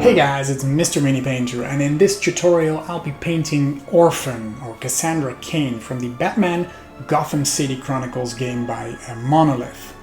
Hey guys, it's Mr. Mini Painter, and in this tutorial I'll be painting Orphan, or Cassandra Cain, from the Batman Gotham City Chronicles game by Monolith.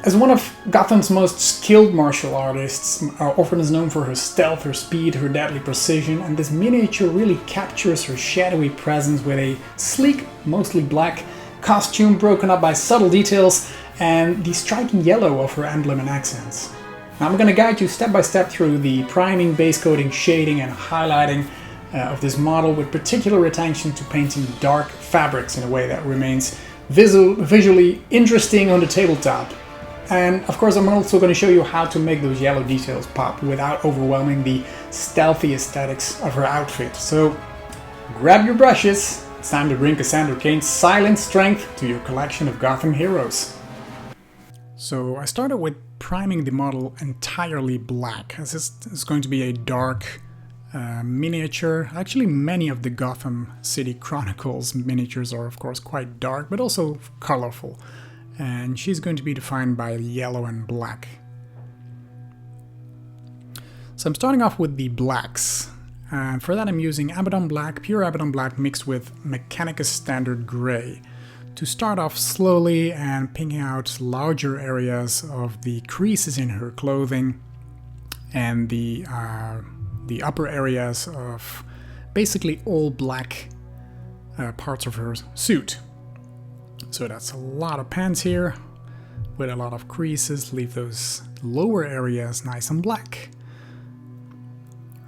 As one of Gotham's most skilled martial artists, Orphan is known for her stealth, her speed, her deadly precision, and this miniature really captures her shadowy presence with a sleek, mostly black costume broken up by subtle details and the striking yellow of her emblem and accents. Now I'm going to guide you step by step through the priming, base coating, shading and highlighting of this model, with particular attention to painting dark fabrics in a way that remains visually interesting on the tabletop. And of course I'm also going to show you how to make those yellow details pop without overwhelming the stealthy aesthetics of her outfit. So grab your brushes, it's time to bring Cassandra Cain's silent strength to your collection of Gotham heroes. So I started with priming the model entirely black, as this is going to be a dark miniature. Actually, many of the Gotham City Chronicles miniatures are of course quite dark, but also colorful. And she's going to be defined by yellow and black. So I'm starting off with the blacks. For that I'm using Abaddon Black, pure Abaddon Black mixed with Mechanicus Standard Gray, to start off slowly and picking out larger areas of the creases in her clothing and the upper areas of basically all black parts of her suit. So that's a lot of pants here with a lot of creases. Leave those lower areas nice and black.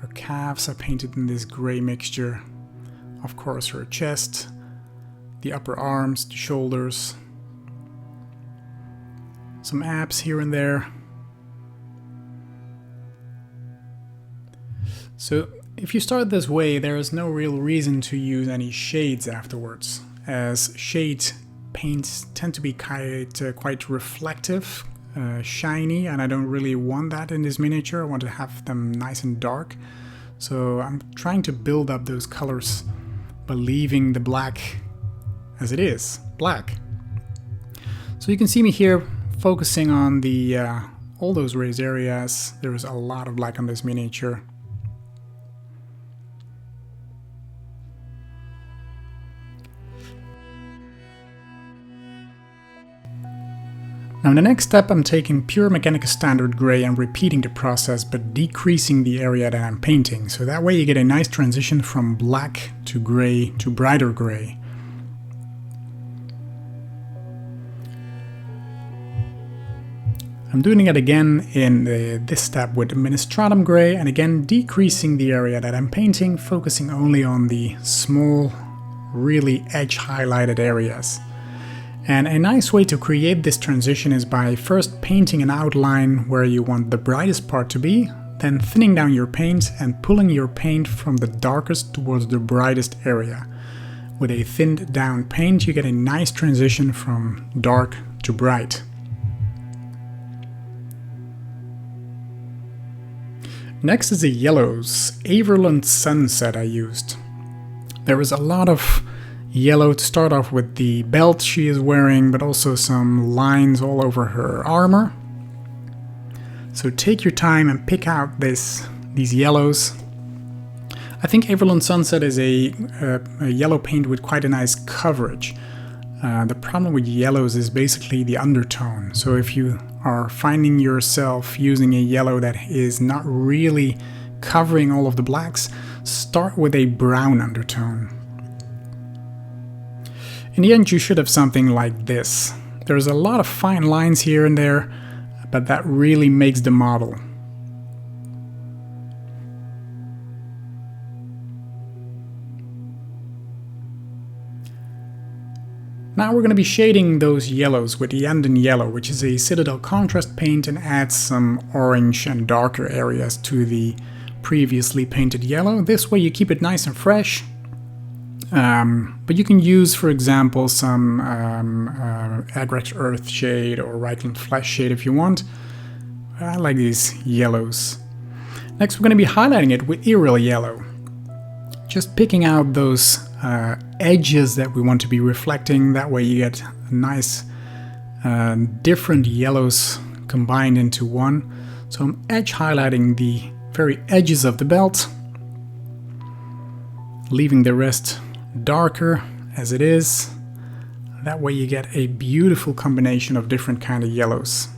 Her calves are painted in this gray mixture. Of course her chest, the upper arms, the shoulders, some abs here and there. So if you start this way, there is no real reason to use any shades afterwards, as shade paints tend to be quite reflective, shiny, and I don't really want that in this miniature. I want to have them nice and dark. So I'm trying to build up those colors by leaving the black as it is, black. So you can see me here focusing on the all those raised areas. There is a lot of black on this miniature. Now in the next step I'm taking pure Mechanicus Standard Gray and repeating the process, but decreasing the area that I'm painting. So that way you get a nice transition from black to gray to brighter gray. I'm doing it again in this step with Ministratum Gray, and again decreasing the area that I'm painting, focusing only on the small, really edge highlighted areas. And a nice way to create this transition is by first painting an outline where you want the brightest part to be, then thinning down your paint and pulling your paint from the darkest towards the brightest area. With a thinned down paint you get a nice transition from dark to bright. Next is the yellows, Everland Sunset I used. There is a lot of yellow to start off with the belt she is wearing, but also some lines all over her armor. So take your time and pick out these yellows. I think Everland Sunset is a yellow paint with quite a nice coverage. The problem with yellows is basically the undertone. So if you are finding yourself using a yellow that is not really covering all of the blacks, start with a brown undertone. In the end you should have something like this. There's a lot of fine lines here and there, but that really makes the model. Now we're going to be shading those yellows with the Anden Yellow, which is a Citadel contrast paint and adds some orange and darker areas to the previously painted yellow. This way you keep it nice and fresh. But you can use, for example, some Agrex Earth shade or Reichland Flesh shade if you want. I like these yellows. Next we're going to be highlighting it with Earl Yellow. Just picking out those edges that we want to be reflecting. That way you get a nice different yellows combined into one. So I'm edge highlighting the very edges of the belt, leaving the rest darker as it is. That way you get a beautiful combination of different kind of yellows.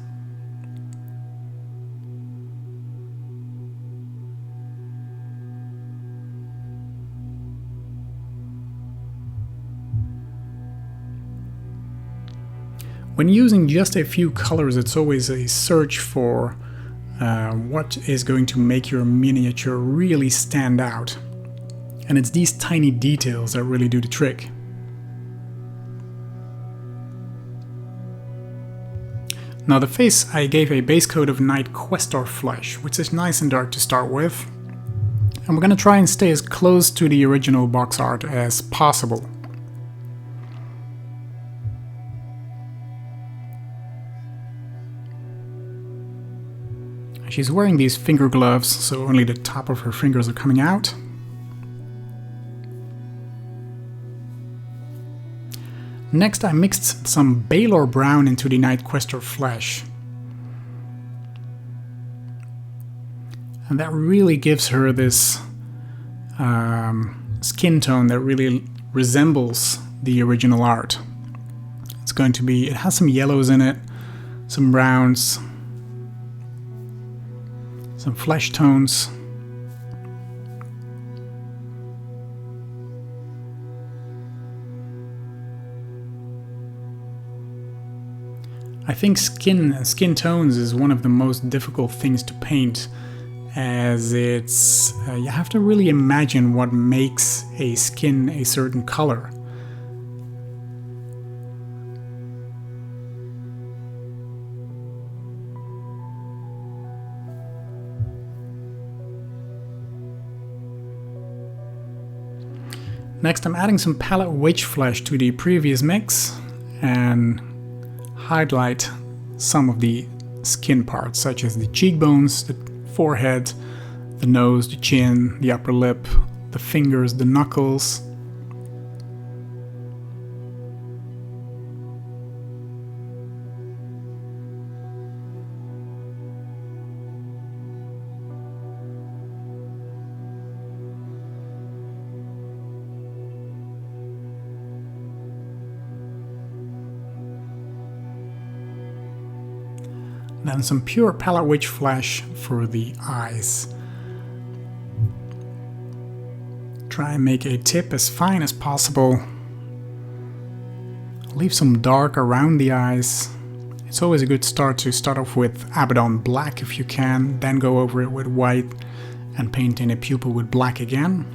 When using just a few colors, it's always a search for what is going to make your miniature really stand out. And it's these tiny details that really do the trick. Now the face, I gave a base coat of Night Questor flesh, which is nice and dark to start with. And we're going to try and stay as close to the original box art as possible. She's wearing these finger gloves, so only the top of her fingers are coming out. Next I mixed some Baylor Brown into the Night Questor flesh. And that really gives her this skin tone that really resembles the original art. It's going to be, it has some yellows in it, some browns, some flesh tones. I think skin tones is one of the most difficult things to paint, as it's you have to really imagine what makes a skin a certain color. Next I'm adding some palette witch flesh to the previous mix and highlight some of the skin parts, such as the cheekbones, the forehead, the nose, the chin, the upper lip, the fingers, the knuckles. Then some pure palette witch flesh for the eyes. Try and make a tip as fine as possible. Leave some dark around the eyes. It's always a good start to start off with Abaddon black if you can, then go over it with white and paint in a pupil with black again.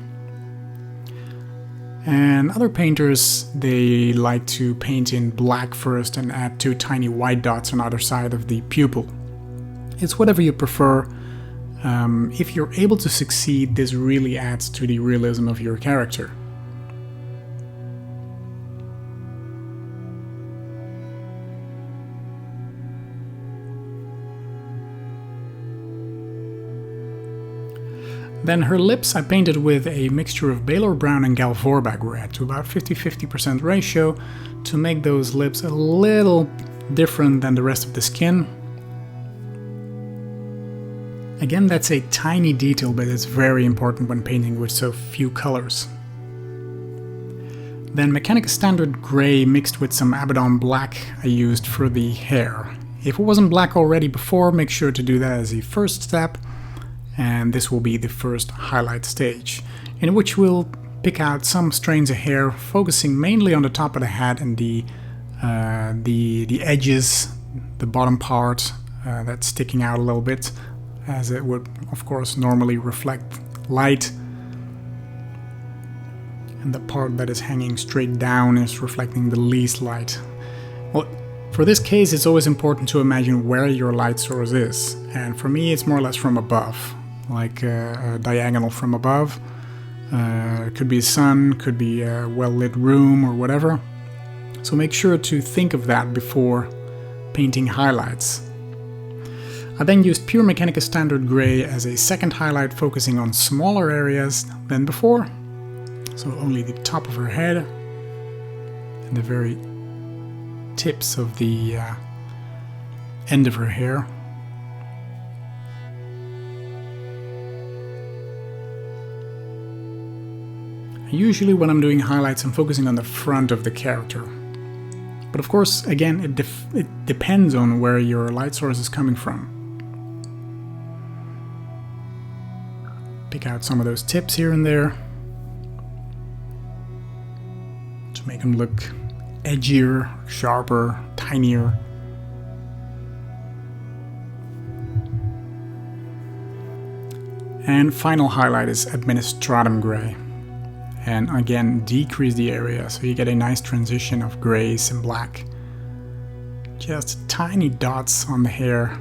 And other painters, they like to paint in black first and add 2 tiny white dots on either side of the pupil. It's whatever you prefer. If you're able to succeed, this really adds to the realism of your character. Then her lips I painted with a mixture of Baylor Brown and Galvorbag red to about 50-50% ratio to make those lips a little different than the rest of the skin. Again, that's a tiny detail, but it's very important when painting with so few colors. Then Mechanica Standard Grey mixed with some Abaddon Black I used for the hair. If it wasn't black already before, make sure to do that as a first step. And this will be the first highlight stage, in which we'll pick out some strands of hair, focusing mainly on the top of the head and the edges, the bottom part that's sticking out a little bit, as it would, of course, normally reflect light. And the part that is hanging straight down is reflecting the least light. Well, for this case, it's always important to imagine where your light source is, and for me, it's more or less from above. Like a diagonal from above. It could be a sun, could be a well-lit room or whatever. So make sure to think of that before painting highlights. I then used pure Mechanica Standard Grey as a second highlight, focusing on smaller areas than before. So only the top of her head and the very tips of the end of her hair. Usually when I'm doing highlights, I'm focusing on the front of the character. But of course, again, it depends on where your light source is coming from. Pick out some of those tips here and there to make them look edgier, sharper, tinier. And final highlight is Administratum Gray. And again, decrease the area so you get a nice transition of grays and black. Just tiny dots on the hair.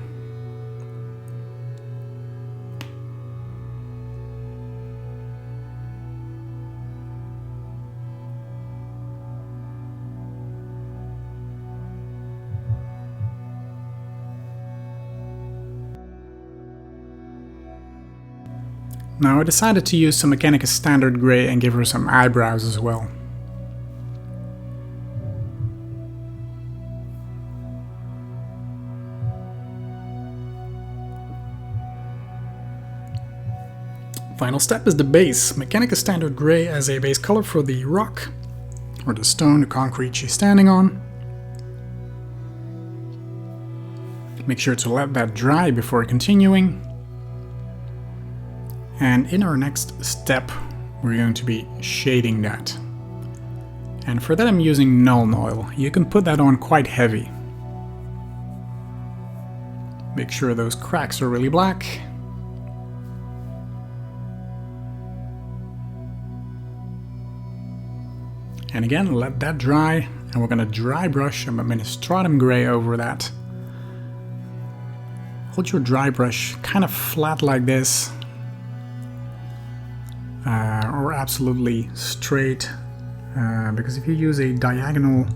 Now I decided to use some Mechanica Standard Gray and give her some eyebrows as well. Final step is the base. Mechanica Standard Gray as a base color for the rock, or the stone, the concrete she's standing on. Make sure to let that dry before continuing. And in our next step, we're going to be shading that. And for that I'm using Nuln Oil. You can put that on quite heavy. Make sure those cracks are really black. And again, let that dry. And we're going to dry brush some Administratum Gray over that. Hold your dry brush kind of flat like this. Or absolutely straight, because if you use a diagonal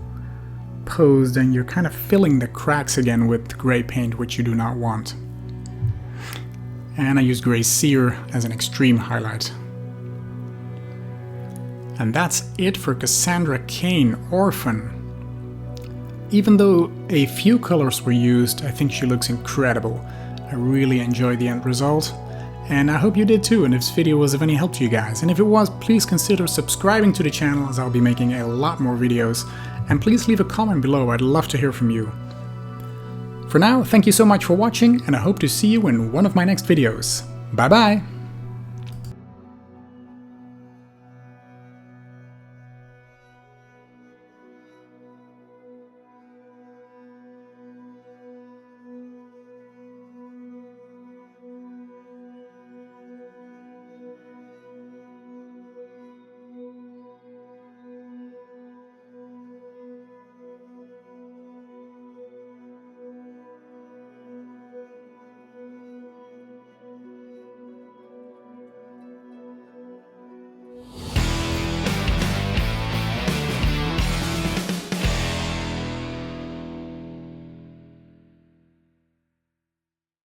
pose, then you're kind of filling the cracks again with gray paint, which you do not want. And I use Gray Sear as an extreme highlight. And that's it for Cassandra Cain, Orphan. Even though a few colors were used, I think she looks incredible. I really enjoyed the end result. And I hope you did too, and if this video was of any help to you guys. And if it was, please consider subscribing to the channel, as I'll be making a lot more videos. And please leave a comment below, I'd love to hear from you. For now, thank you so much for watching, and I hope to see you in one of my next videos. Bye bye!